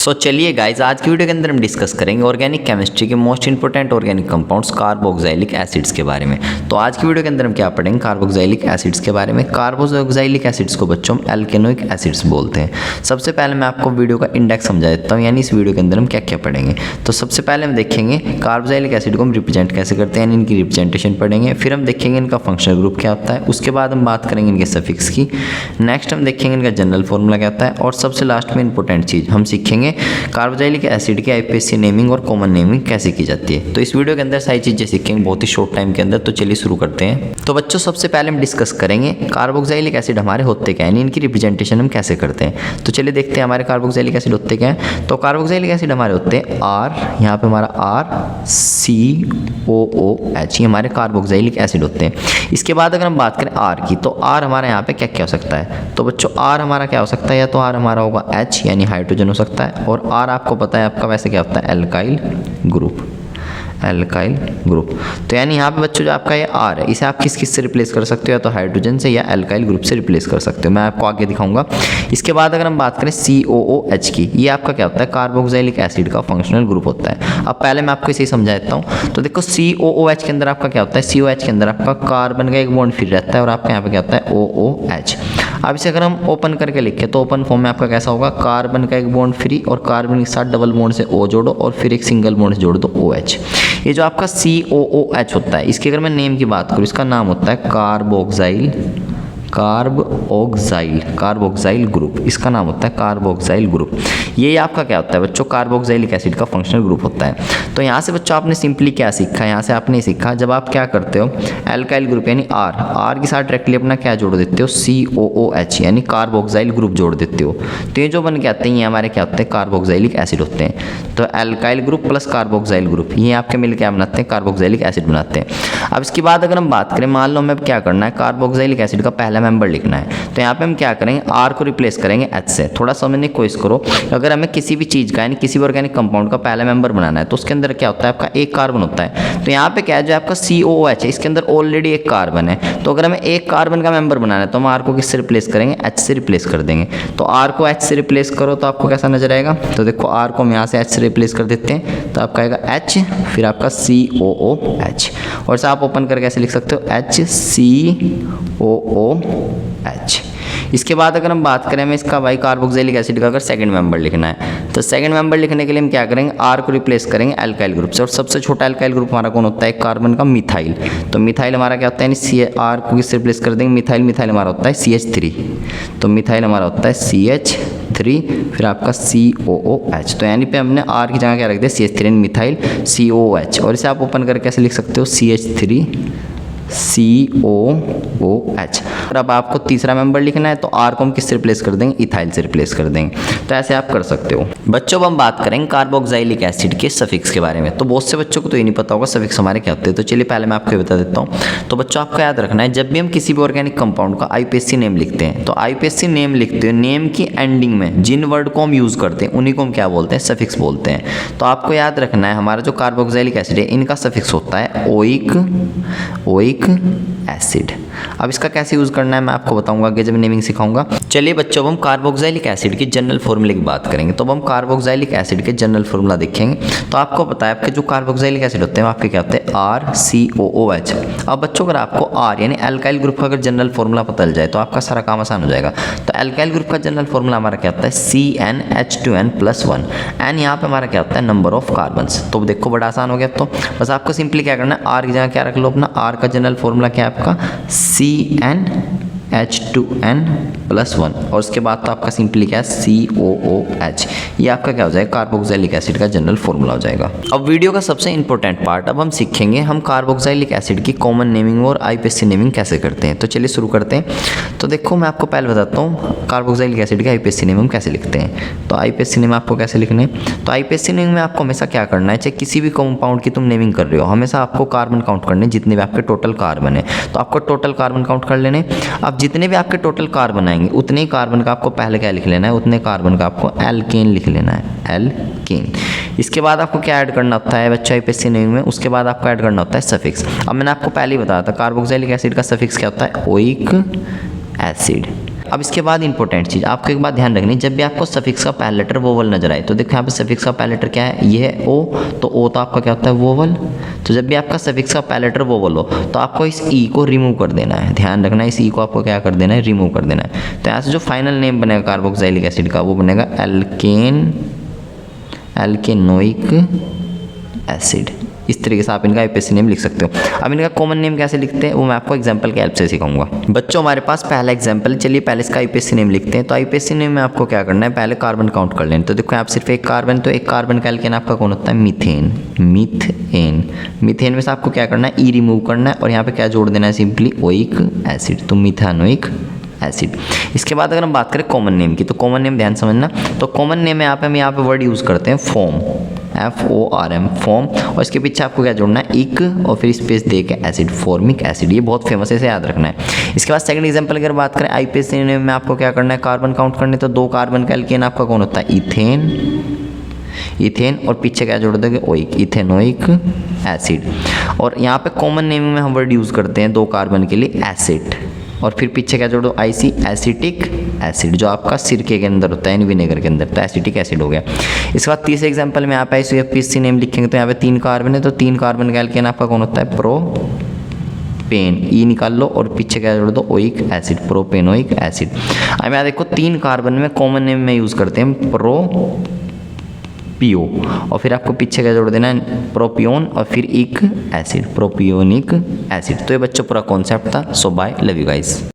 चलिए गाइज, आज की वीडियो के अंदर हम डिस्कस करेंगे ऑर्गेनिक केमिस्ट्री के most important organic compounds carboxylic acids के बारे में। तो आज की वीडियो के अंदर हम क्या पढ़ेंगे, कार्बोक्सिलिक एसिड्स के बारे में। कार्बोक्सिलिक एसिड्स को बच्चों हम एल्केनोइक एसिड्स बोलते हैं। सबसे पहले मैं आपको वीडियो का इंडेक्स समझा देता हूँ, यानी इस वीडियो के अंदर हम क्या क्या पढ़ेंगे। तो सबसे पहले हम देखेंगे कार्बोक्सिलिक एसिड को हम रिप्रेजेंट कैसे करते हैं, यानी इनकी रिप्रेजेंटेशन पढ़ेंगे। फिर हम देखेंगे इनका फंक्शनल ग्रुप क्या होता है। उसके बाद हम बात करेंगे इनके सफिक्स की। नेक्स्ट हम देखेंगे इनका जनरल फॉर्मूला क्या होता है। और सबसे लास्ट में इंपॉर्टेंट चीज़ हम सीखेंगे कार्बोक्सिलिक एसिड की आईपीएससी नेमिंग और कॉमन नेमिंग कैसे की जाती है। तो इस वीडियो के अंदर सारी चीजें सीखेंगे बहुत ही शॉर्ट टाइम के अंदर। तो चलिए शुरू करते हैं। तो बच्चों सबसे पहले हम डिस्कस करेंगे कार्बोक्सिलिक एसिड हमारे होते क्या है, इनकी रिप्रेजेंटेशन हम कैसे करते हैं। तो चलिए देखते हैं हमारे कार्बोक्सिलिक एसिड होते क्या हैं। तो कार्बोक्सिलिक एसिड हमारे होते हैं आर, यहाँ पे हमारा RCOOH, ये हमारे कार्बोक्सिलिक एसिड होते हैं। इसके बाद अगर हम बात करें आर की, तो आर हमारे यहाँ पे क्या क्या हो सकता है। तो बच्चों आर हमारा क्या हो सकता है, या तो आर हमारा होगा H यानी हाइड्रोजन हो सकता है। और आर आपको पता है आपका वैसे क्या होता है, एल्काइल ग्रुप। एल्काइल ग्रुप तो यानी यहाँ पे बच्चों जो आपका ये आर है, इसे आप किस किस से रिप्लेस कर सकते हो, या तो हाइड्रोजन से या एल्काइल ग्रुप से रिप्लेस कर सकते हो। मैं आपको आगे दिखाऊंगा। इसके बाद अगर हम बात करें COOH की, ये आपका क्या होता है, कार्बोक्सिलिक एसिड का फंक्शनल ग्रुप होता है। अब पहले मैं आपको इसे समझा देता हूँ। तो देखो COOH के अंदर आपका क्या होता है, COH के अंदर आपका कार्बन का एक बॉन्ड फ्री रहता है और आपका यहाँ पे क्या होता है OOH। अब इसे अगर हम ओपन करके लिखें तो ओपन फॉर्म में आपका कैसा होगा, कार्बन का एक बॉन्ड फ्री और कार्बन के साथ डबल बॉन्ड से O जोड़ो और फिर एक सिंगल बॉन्ड से जोड़ दो OH। ये जो आपका COOH होता है, इसकी अगर मैं नेम की बात करूँ, इसका नाम होता है कार्बोक्साइल ग्रुप। इसका नाम होता है कार्बोक्साइल ग्रुप। ये आपका क्या होता है बच्चों, कार्बोक्सिलिक एसिड का फंक्शनल ग्रुप होता है। तो यहाँ से बच्चों आपने सिंपली क्या सीखा, यहाँ से आपने सीखा जब आप क्या करते हो, एल्काइल ग्रुप यानी आर के साथ डायरेक्टली अपना क्या जोड़ देते हो, COOH यानी कार्बोक्साइल ग्रुप जोड़ देते हो। तो ये जो बन के आते हैं ये हमारे क्या होते हैं, कार्बोक्सिलिक एसिड होते हैं। तो alkyl group plus carboxyl group ये आपके मिल क्या बनाते हैं, कार्बोक्सिलिक एसिड बनाते हैं। अब इसके बाद अगर हम बात करें, मान लो हमें क्या करना है, कार्बोक्सिलिक एसिड का पहला मेंबर लिखना है। तो यहाँ पे हम क्या करेंगे, आर को रिप्लेस करेंगे H से। थोड़ा समझने की कोशिश करो, अगर हमें किसी भी चीज़ का यानी किसी भी ऑर्गेनिक कंपाउंड का पहला मेंबर बनाना है तो उसके अंदर क्या होता है, आपका एक कार्बन होता है। तो यहाँ पे क्या है, जो आपका COOH है इसके अंदर ऑलरेडी एक कार्बन है। तो अगर हमें एक कार्बन का मेंबर बनाना है तो हम आर को किससे रिप्लेस करेंगे, H से रिप्लेस कर देंगे। तो आर को H से रिप्लेस करो तो आपको कैसा नजर आएगा। तो देखो आर को हम यहाँ से H से रिप्लेस कर देते हैं तो आपका आएगा H, फिर आपका COOH। और इसे आप ओपन करके ऐसे लिख सकते हो HCOOH। इसके बाद अगर हम बात करें, हमें इसका भाई कार्बोक्सिलिक एसिड का अगर सेकंड मेंबर लिखना है तो सेकंड मेंबर लिखने के लिए हम क्या करेंगे, आर को रिप्लेस करेंगे एल्काइल ग्रुप से। और सबसे छोटा एल्काइल ग्रुप हमारा कौन होता है, कार्बन का मिथाइल। तो मिथाइल हमारा क्या होता है, यानी आर को किससे रिप्लेस कर देंगे, मिथाइल हमारा होता है CH3। तो मिथाइल हमारा होता है CH3, फिर आपका COOH। तो यानी पे हमने आर की जगह क्या रख दिया, CH3 मिथाइल COOH। और इसे आप ओपन करके कैसे लिख सकते हो, CH3 COOH। और अब आपको तीसरा मेंबर लिखना है तो आर को हम किससे रिप्लेस कर देंगे, इथाइल से रिप्लेस कर देंगे। तो ऐसे आप कर सकते हो। बच्चों अब हम बात करेंगे कार्बोक्सिलिक एसिड के सफिक्स के बारे में। तो बहुत से बच्चों को तो ये नहीं पता होगा सफिक्स हमारे क्या होते हैं। तो चलिए पहले मैं आपको बता देता हूँ। तो बच्चों आपको याद रखना है, जब भी हम किसी भी ऑर्गेनिक कंपाउंड का आईपीएससी नेम लिखते हैं तो आईपीएससी नेम लिखते हैं, नेम की एंडिंग में जिन वर्ड को हम यूज करते हैं उन्हीं को हम क्या बोलते हैं, सफिक्स बोलते हैं। तो आपको याद रखना है, हमारा जो कार्बोक्सिलिक एसिड है इनका सफिक्स होता है ओइक एसिड। अब इसका कैसे यूज करना है मैं आपको बताऊंगा आगे जब नेमिंग सिखाऊंगा। चलिए बच्चों, अब हम कार्बोक्सिलिक एसिड के जनरल फॉर्मूले की बात करेंगे। तो अब हम कार्बोक्सिलिक एसिड के जनरल फॉर्मूला देखेंगे। तो आपको पता है आपके जो कार्बोक्सिलिक एसिड होते हैं आपके क्या होते हैं, RCOOH। अब बच्चों अगर आपको आर यानी एल्काइल ग्रुप का अगर जनरल फॉर्मूला पता चल जाए तो आपका सारा काम आसान हो जाएगा। तो एल्काइल ग्रुप का जनरल फॉर्मूला हमारा क्या होता है, CnH2n+1। एन यहाँ पे हमारा क्या होता है, नंबर ऑफ कार्बन्स। तो देखो बड़ा आसान हो गया। तो बस आपको सिंपली क्या करना है, आर की जगह क्या रख लो अपना, आर का जनरल फॉर्मूला क्या है आपका CnH2n+1। और उसके बाद तो आपका सिंपली क्या है, COOH। ये आपका क्या हो जाएगा, कार्बोक्सिलिक एसिड का जनरल फॉर्मूला हो जाएगा। अब वीडियो का सबसे इंपॉर्टेंट पार्ट, अब हम सीखेंगे हम कार्बोक्सिलिक एसिड की कॉमन नेमिंग और आईपीएससी नेमिंग कैसे करते हैं। तो चलिए शुरू करते हैं। तो देखो मैं आपको पहले बताता हूँ कार्बोक्सिलिक एसिड की आईपीएससी नेम हम कैसे लिखते हैं। तो आईपीएससी नेम आपको कैसे लिखने हैं, तो आईपीएससी नेमिंग में आपको हमेशा क्या करना है, चाहे किसी भी कंपाउंड की तुम नेमिंग कर रहे हो, हमेशा आपको कार्बन काउंट करने, जितने भी आपके टोटल कार्बन है तो आपको टोटल कार्बन काउंट कर लेने। अब जितने भी आपके टोटल कार्बन आएंगे उतने ही कार्बन का आपको पहले क्या लिख लेना है, उतने कार्बन का आपको एल्केन लिख लेना है, एल्केन। इसके बाद आपको क्या ऐड करना होता है बच्चा आईपीएससी नेमिंग में, उसके बाद आपको ऐड करना होता है सफिक्स। अब मैंने आपको पहले ही बताया था कार्बोक्सिलिक एसिड का सफिक्स क्या होता है, ओइक एसिड। अब इसके बाद इंपॉर्टेंट चीज़ आपको एक बात ध्यान रखनी, जब भी आपको सफिक्स का पहला लेटर वोवल नजर आए, तो देखो यहाँ पे सफिक्स का पहला लेटर क्या है, ये है ओ, तो ओ तो आपका क्या होता है वोवल। तो जब भी आपका सफिक्स का पहला लेटर वोवल हो तो आपको इस ई को रिमूव कर देना है, ध्यान रखना इस ई को आपको क्या कर देना है, रिमूव कर देना है। तो यहाँ से जो फाइनल नेम बनेगा कार्बोक्सिलिक एसिड का वो बनेगा एल्केनोइक एसिड। इस तरीके से आप इनका आईपीएससी नेम लिख सकते हो। अब इनका कॉमन नेम कैसे लिखते हैं वो मैं आपको एग्जांपल के हेल्प से सिखाऊंगा। बच्चों हमारे पास पहला एग्जांपल, चलिए पहले इसका आईपीएससी नेम लिखते हैं। तो आईपीएससी नेम में आपको क्या करना है, पहले कार्बन काउंट कर लें। तो देखो आप सिर्फ एक कार्बन, तो एक कार्बन का एल्केन आपका कौन होता है, मीथेन। मीथेन में से आपको क्या करना है, ई रिमूव करना है और यहाँ पे क्या जोड़ देना है, सिंपली ओइक एसिड, तो मिथानोइक एसिड। इसके बाद अगर हम बात करें कॉमन नेम की, तो कॉमन नेम ध्यान समझना, तो कॉमन नेम में हम यहाँ पे वर्ड यूज़ करते हैं फॉर्म, FORM फॉर्म, और इसके पीछे आपको क्या जोड़ना है, इक और फिर स्पेस दे के एसिड, फॉर्मिक एसिड। ये बहुत फेमस है, इसे याद रखना है। इसके बाद सेकंड एग्जांपल अगर बात करें आईपीएससी नेम में आपको क्या करना है, कार्बन काउंट करने, तो 2 कार्बन का एल्केन आपका कौन होता है, इथेन और पीछे क्या जोड़ दोगे, ओइक, इथेनोइक एसिड। और यहाँ पे कॉमन नेम में हम वर्ड यूज़ करते हैं 2 कार्बन के लिए एसिड, और फिर पीछे क्या जोड़ दो, IC एसिटिक एसिड, जो आपका सिरके के अंदर होता है यानी विनेगर के अंदर, तो एसिटिक एसिड हो गया। इसके बाद तीसरे एग्जांपल में आप आईपीएससी नेम लिखेंगे, तो यहाँ पे 3 कार्बन है, तो 3 कार्बन का एल्केन आपका कौन होता है, प्रोपेन, ई निकाल लो और पीछे क्या जोड़ दो, ओइक एसिड, प्रोपेनोइक एसिड। अब यहाँ देखो 3 कार्बन में कॉमन नेम में यूज़ करते हैं प्रोपियो, और फिर आपको पीछे क्या जोड़ देना है, प्रोपियोन और फिर इक एसिड, प्रोपियोनिक एसिड। तो ये बच्चों पूरा कॉन्सेप्ट था। सो बाय, लव यू गाइस।